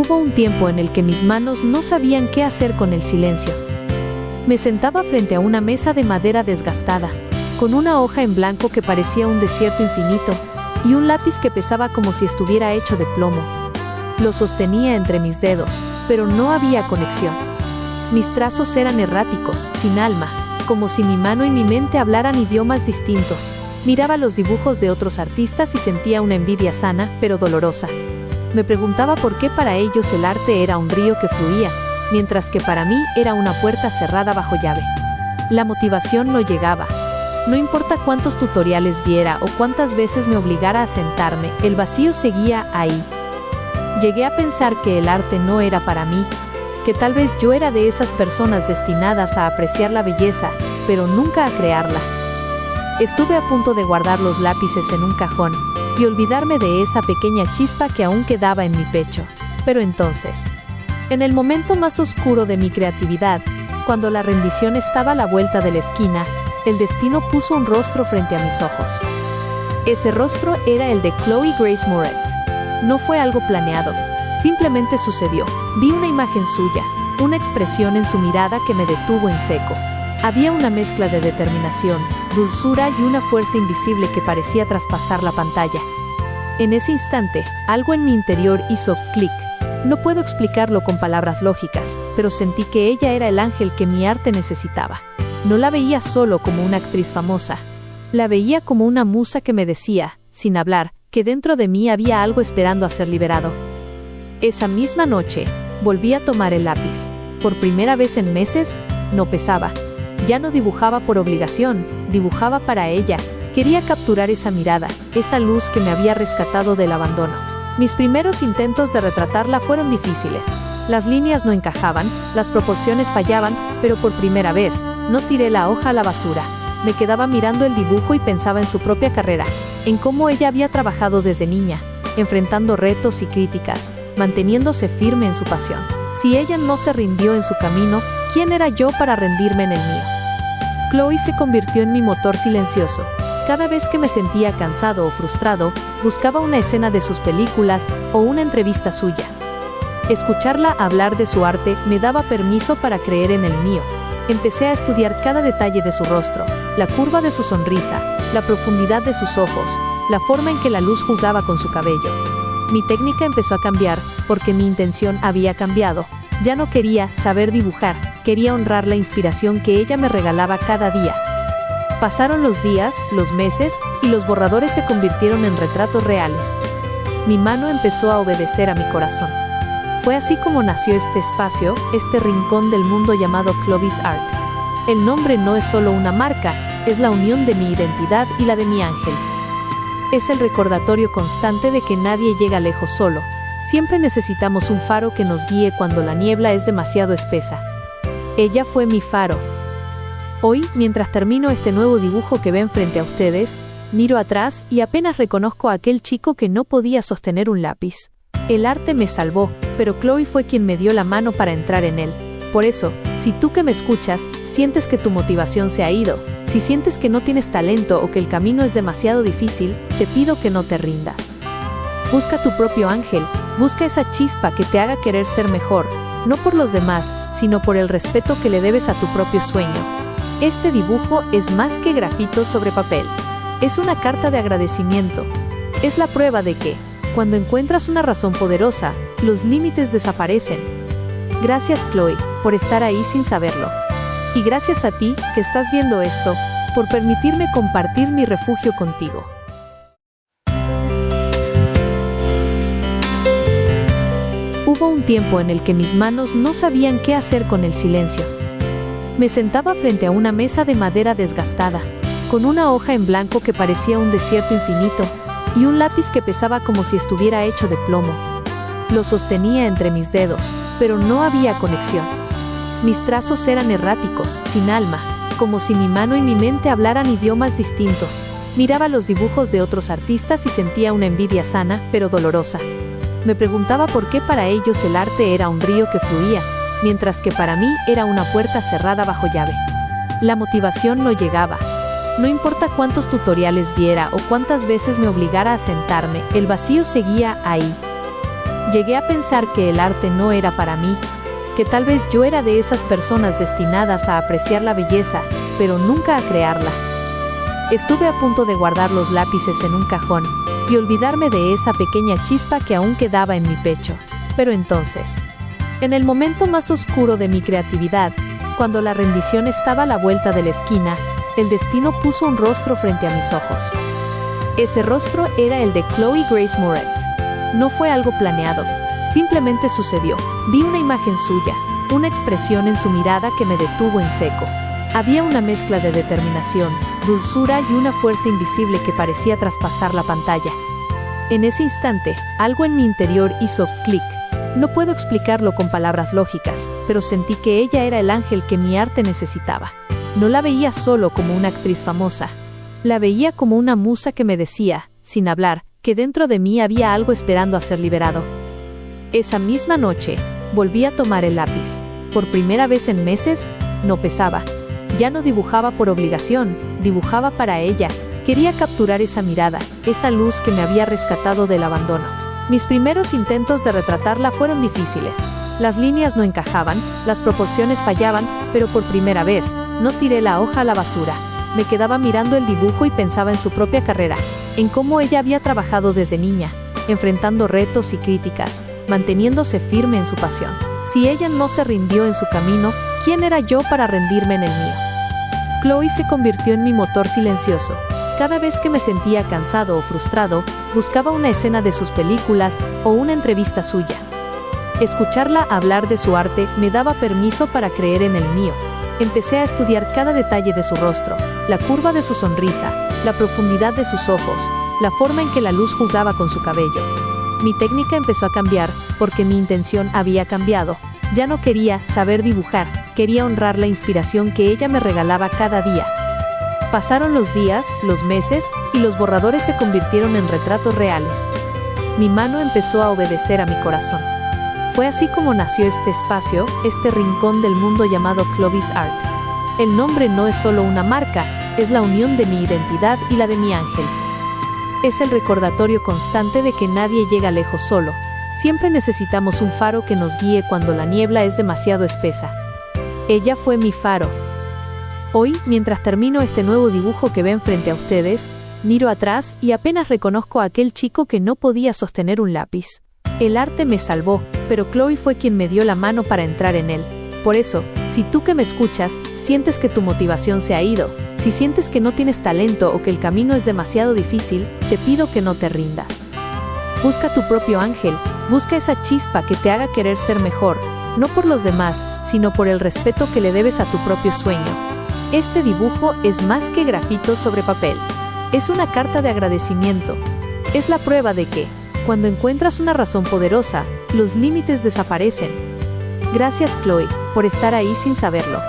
Hubo un tiempo en el que mis manos no sabían qué hacer con el silencio. Me sentaba frente a una mesa de madera desgastada, con una hoja en blanco que parecía un desierto infinito, y un lápiz que pesaba como si estuviera hecho de plomo. Lo sostenía entre mis dedos, pero no había conexión. Mis trazos eran erráticos, sin alma, como si mi mano y mi mente hablaran idiomas distintos. Miraba los dibujos de otros artistas y sentía una envidia sana, pero dolorosa. Me preguntaba por qué para ellos el arte era un río que fluía, mientras que para mí era una puerta cerrada bajo llave. La motivación no llegaba. No importa cuántos tutoriales viera o cuántas veces me obligara a sentarme, el vacío seguía ahí. Llegué a pensar que el arte no era para mí, que tal vez yo era de esas personas destinadas a apreciar la belleza, pero nunca a crearla. Estuve a punto de guardar los lápices en un cajón y olvidarme de esa pequeña chispa que aún quedaba en mi pecho. Pero entonces, en el momento más oscuro de mi creatividad, cuando la rendición estaba a la vuelta de la esquina, el destino puso un rostro frente a mis ojos. Ese rostro era el de Chloe Grace Moretz. No fue algo planeado, simplemente sucedió. Vi una imagen suya, una expresión en su mirada que me detuvo en seco. Había una mezcla de determinación, dulzura y una fuerza invisible que parecía traspasar la pantalla. En ese instante, algo en mi interior hizo clic. No puedo explicarlo con palabras lógicas, pero sentí que ella era el ángel que mi arte necesitaba. No la veía solo como una actriz famosa. La veía como una musa que me decía, sin hablar, que dentro de mí había algo esperando a ser liberado. Esa misma noche, volví a tomar el lápiz. Por primera vez en meses, no pesaba. Ya no dibujaba por obligación, dibujaba para ella. Quería capturar esa mirada, esa luz que me había rescatado del abandono. Mis primeros intentos de retratarla fueron difíciles. Las líneas no encajaban, las proporciones fallaban, pero por primera vez, no tiré la hoja a la basura. Me quedaba mirando el dibujo y pensaba en su propia carrera, en cómo ella había trabajado desde niña, enfrentando retos y críticas, manteniéndose firme en su pasión. Si ella no se rindió en su camino, ¿quién era yo para rendirme en el mío? Chloe se convirtió en mi motor silencioso. Cada vez que me sentía cansado o frustrado, buscaba una escena de sus películas o una entrevista suya. Escucharla hablar de su arte me daba permiso para creer en el mío. Empecé a estudiar cada detalle de su rostro, la curva de su sonrisa, la profundidad de sus ojos, la forma en que la luz jugaba con su cabello. Mi técnica empezó a cambiar, porque mi intención había cambiado. Ya no quería saber dibujar, quería honrar la inspiración que ella me regalaba cada día. Pasaron los días, los meses, y los borradores se convirtieron en retratos reales. Mi mano empezó a obedecer a mi corazón. Fue así como nació este espacio, este rincón del mundo llamado Chloe's Art. El nombre no es solo una marca, es la unión de mi identidad y la de mi ángel. Es el recordatorio constante de que nadie llega lejos solo. Siempre necesitamos un faro que nos guíe cuando la niebla es demasiado espesa. Ella fue mi faro. Hoy, mientras termino este nuevo dibujo que ven frente a ustedes, miro atrás y apenas reconozco a aquel chico que no podía sostener un lápiz. El arte me salvó, pero Chloe fue quien me dio la mano para entrar en él. Por eso, si tú que me escuchas, sientes que tu motivación se ha ido, si sientes que no tienes talento o que el camino es demasiado difícil, te pido que no te rindas. Busca tu propio ángel, busca esa chispa que te haga querer ser mejor, no por los demás, sino por el respeto que le debes a tu propio sueño. Este dibujo es más que grafito sobre papel. Es una carta de agradecimiento. Es la prueba de que, cuando encuentras una razón poderosa, los límites desaparecen. Gracias, Chloe, por estar ahí sin saberlo. Y gracias a ti, que estás viendo esto, por permitirme compartir mi refugio contigo. Hubo un tiempo en el que mis manos no sabían qué hacer con el silencio. Me sentaba frente a una mesa de madera desgastada, con una hoja en blanco que parecía un desierto infinito, y un lápiz que pesaba como si estuviera hecho de plomo. Lo sostenía entre mis dedos, pero no había conexión. Mis trazos eran erráticos, sin alma, como si mi mano y mi mente hablaran idiomas distintos. Miraba los dibujos de otros artistas y sentía una envidia sana, pero dolorosa. Me preguntaba por qué para ellos el arte era un río que fluía, mientras que para mí era una puerta cerrada bajo llave. La motivación no llegaba. No importa cuántos tutoriales viera o cuántas veces me obligara a sentarme, el vacío seguía ahí. Llegué a pensar que el arte no era para mí, que tal vez yo era de esas personas destinadas a apreciar la belleza, pero nunca a crearla. Estuve a punto de guardar los lápices en un cajón y olvidarme de esa pequeña chispa que aún quedaba en mi pecho. Pero entonces, en el momento más oscuro de mi creatividad, cuando la rendición estaba a la vuelta de la esquina, el destino puso un rostro frente a mis ojos. Ese rostro era el de Chloe Grace Moretz. No fue algo planeado, simplemente sucedió. Vi una imagen suya, una expresión en su mirada que me detuvo en seco. Había una mezcla de determinación, dulzura y una fuerza invisible que parecía traspasar la pantalla. En ese instante, algo en mi interior hizo clic. No puedo explicarlo con palabras lógicas, pero sentí que ella era el ángel que mi arte necesitaba. No la veía solo como una actriz famosa. La veía como una musa que me decía, sin hablar, que dentro de mí había algo esperando a ser liberado. Esa misma noche, volví a tomar el lápiz. Por primera vez en meses, no pesaba. Ya no dibujaba por obligación, dibujaba para ella. Quería capturar esa mirada, esa luz que me había rescatado del abandono. Mis primeros intentos de retratarla fueron difíciles. Las líneas no encajaban, las proporciones fallaban, pero por primera vez, no tiré la hoja a la basura. Me quedaba mirando el dibujo y pensaba en su propia carrera, en cómo ella había trabajado desde niña, enfrentando retos y críticas, manteniéndose firme en su pasión. Si ella no se rindió en su camino, ¿quién era yo para rendirme en el mío? Chloe se convirtió en mi motor silencioso. Cada vez que me sentía cansado o frustrado, buscaba una escena de sus películas o una entrevista suya. Escucharla hablar de su arte me daba permiso para creer en el mío. Empecé a estudiar cada detalle de su rostro, la curva de su sonrisa, la profundidad de sus ojos, la forma en que la luz jugaba con su cabello. Mi técnica empezó a cambiar, porque mi intención había cambiado. Ya no quería saber dibujar, quería honrar la inspiración que ella me regalaba cada día. Pasaron los días, los meses, y los borradores se convirtieron en retratos reales. Mi mano empezó a obedecer a mi corazón. Fue así como nació este espacio, este rincón del mundo llamado Chloe's Art. El nombre no es solo una marca, es la unión de mi identidad y la de mi ángel. Es el recordatorio constante de que nadie llega lejos solo. Siempre necesitamos un faro que nos guíe cuando la niebla es demasiado espesa. Ella fue mi faro. Hoy, mientras termino este nuevo dibujo que ven frente a ustedes, miro atrás y apenas reconozco a aquel chico que no podía sostener un lápiz. El arte me salvó, pero Chloe fue quien me dio la mano para entrar en él. Por eso, si tú que me escuchas, sientes que tu motivación se ha ido, si sientes que no tienes talento o que el camino es demasiado difícil, te pido que no te rindas. Busca tu propio ángel, busca esa chispa que te haga querer ser mejor, no por los demás, sino por el respeto que le debes a tu propio sueño. Este dibujo es más que grafitos sobre papel. Es una carta de agradecimiento. Es la prueba de que, cuando encuentras una razón poderosa, los límites desaparecen. Gracias, Chloe, por estar ahí sin saberlo.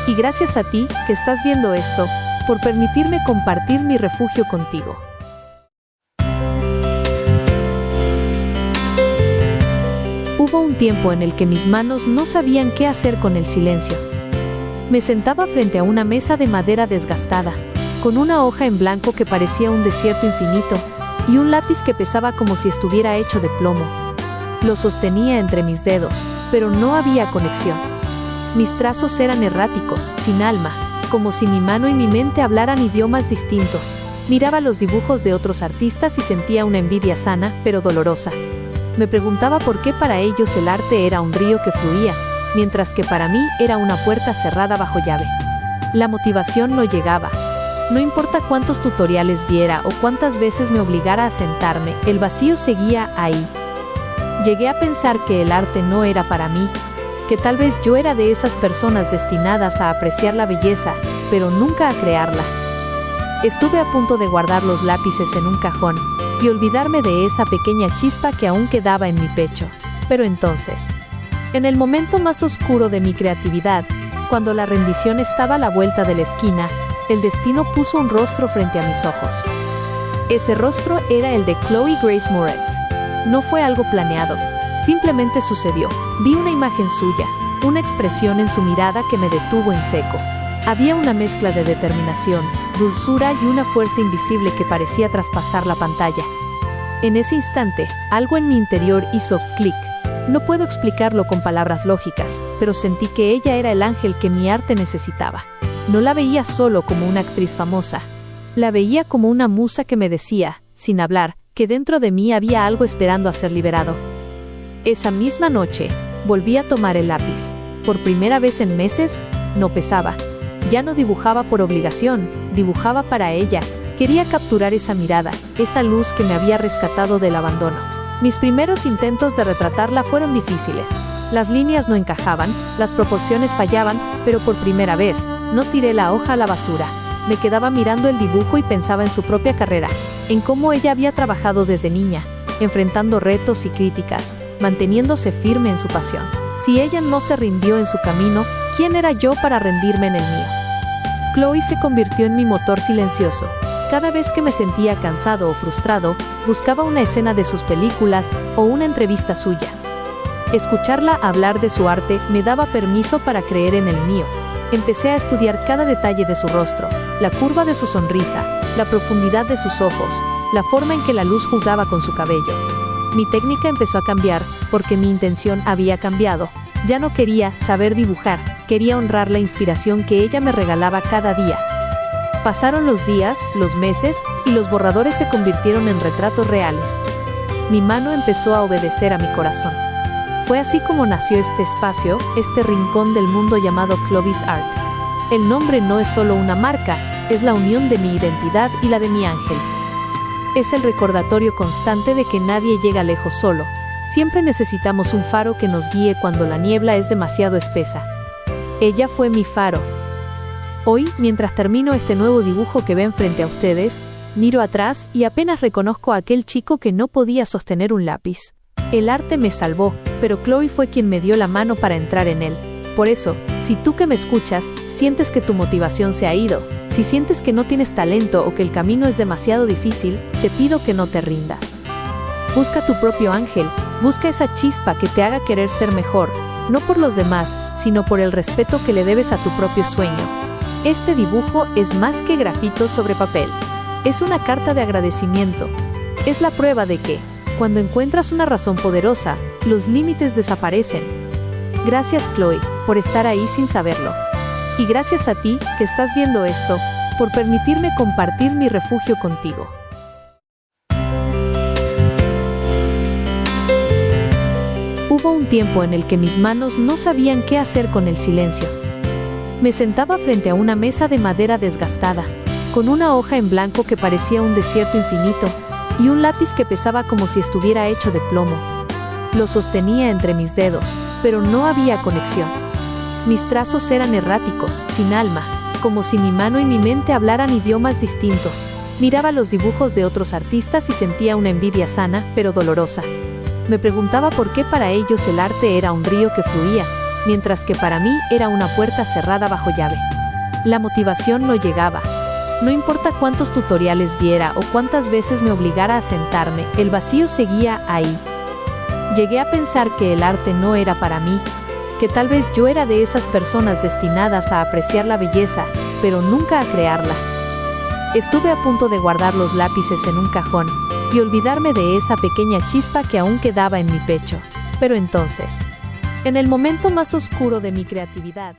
Y gracias a ti, que estás viendo esto, por permitirme compartir mi refugio contigo. Hubo un tiempo en el que mis manos no sabían qué hacer con el silencio. Me sentaba frente a una mesa de madera desgastada, con una hoja en blanco que parecía un desierto infinito, y un lápiz que pesaba como si estuviera hecho de plomo. Lo sostenía entre mis dedos, pero no había conexión. Mis trazos eran erráticos, sin alma, como si mi mano y mi mente hablaran idiomas distintos. Miraba los dibujos de otros artistas y sentía una envidia sana, pero dolorosa. Me preguntaba por qué para ellos el arte era un río que fluía, mientras que para mí era una puerta cerrada bajo llave. La motivación no llegaba. No importa cuántos tutoriales viera o cuántas veces me obligara a sentarme, el vacío seguía ahí. Llegué a pensar que el arte no era para mí, que tal vez yo era de esas personas destinadas a apreciar la belleza, pero nunca a crearla. Estuve a punto de guardar los lápices en un cajón y olvidarme de esa pequeña chispa que aún quedaba en mi pecho. Pero entonces, en el momento más oscuro de mi creatividad, cuando la rendición estaba a la vuelta de la esquina, el destino puso un rostro frente a mis ojos. Ese rostro era el de Chloe Grace Moretz. No fue algo planeado, simplemente sucedió. Vi una imagen suya, una expresión en su mirada que me detuvo en seco. Había una mezcla de determinación, dulzura y una fuerza invisible que parecía traspasar la pantalla. En ese instante, algo en mi interior hizo clic. No puedo explicarlo con palabras lógicas, pero sentí que ella era el ángel que mi arte necesitaba. No la veía solo como una actriz famosa. La veía como una musa que me decía, sin hablar, que dentro de mí había algo esperando a ser liberado. Esa misma noche, volví a tomar el lápiz. Por primera vez en meses, no pesaba. Ya no dibujaba por obligación, dibujaba para ella. Quería capturar esa mirada, esa luz que me había rescatado del abandono. Mis primeros intentos de retratarla fueron difíciles. Las líneas no encajaban, las proporciones fallaban, pero por primera vez, no tiré la hoja a la basura. Me quedaba mirando el dibujo y pensaba en su propia carrera, en cómo ella había trabajado desde niña, enfrentando retos y críticas, manteniéndose firme en su pasión. Si ella no se rindió en su camino, ¿quién era yo para rendirme en el mío? Chloe se convirtió en mi motor silencioso. Cada vez que me sentía cansado o frustrado, buscaba una escena de sus películas o una entrevista suya. Escucharla hablar de su arte me daba permiso para creer en el mío. Empecé a estudiar cada detalle de su rostro, la curva de su sonrisa, la profundidad de sus ojos, la forma en que la luz jugaba con su cabello. Mi técnica empezó a cambiar porque mi intención había cambiado. Ya no quería saber dibujar, quería honrar la inspiración que ella me regalaba cada día. Pasaron los días, los meses, y los borradores se convirtieron en retratos reales. Mi mano empezó a obedecer a mi corazón. Fue así como nació este espacio, este rincón del mundo llamado Chloe's Art. El nombre no es solo una marca, es la unión de mi identidad y la de mi ángel. Es el recordatorio constante de que nadie llega lejos solo. Siempre necesitamos un faro que nos guíe cuando la niebla es demasiado espesa. Ella fue mi faro. Hoy, mientras termino este nuevo dibujo que ven frente a ustedes, miro atrás y apenas reconozco a aquel chico que no podía sostener un lápiz. El arte me salvó, pero Chloe fue quien me dio la mano para entrar en él. Por eso, si tú que me escuchas, sientes que tu motivación se ha ido, si sientes que no tienes talento o que el camino es demasiado difícil, te pido que no te rindas. Busca tu propio ángel, busca esa chispa que te haga querer ser mejor, no por los demás, sino por el respeto que le debes a tu propio sueño. Este dibujo es más que grafitos sobre papel. Es una carta de agradecimiento. Es la prueba de que, cuando encuentras una razón poderosa, los límites desaparecen. Gracias, Chloe, por estar ahí sin saberlo. Y gracias a ti, que estás viendo esto, por permitirme compartir mi refugio contigo. Hubo un tiempo en el que mis manos no sabían qué hacer con el silencio. Me sentaba frente a una mesa de madera desgastada, con una hoja en blanco que parecía un desierto infinito, y un lápiz que pesaba como si estuviera hecho de plomo. Lo sostenía entre mis dedos, pero no había conexión. Mis trazos eran erráticos, sin alma, como si mi mano y mi mente hablaran idiomas distintos. Miraba los dibujos de otros artistas y sentía una envidia sana, pero dolorosa. Me preguntaba por qué para ellos el arte era un río que fluía, mientras que para mí era una puerta cerrada bajo llave. La motivación no llegaba. No importa cuántos tutoriales viera o cuántas veces me obligara a sentarme, el vacío seguía ahí. Llegué a pensar que el arte no era para mí, que tal vez yo era de esas personas destinadas a apreciar la belleza, pero nunca a crearla. Estuve a punto de guardar los lápices en un cajón y olvidarme de esa pequeña chispa que aún quedaba en mi pecho. Pero entonces, en el momento más oscuro de mi creatividad,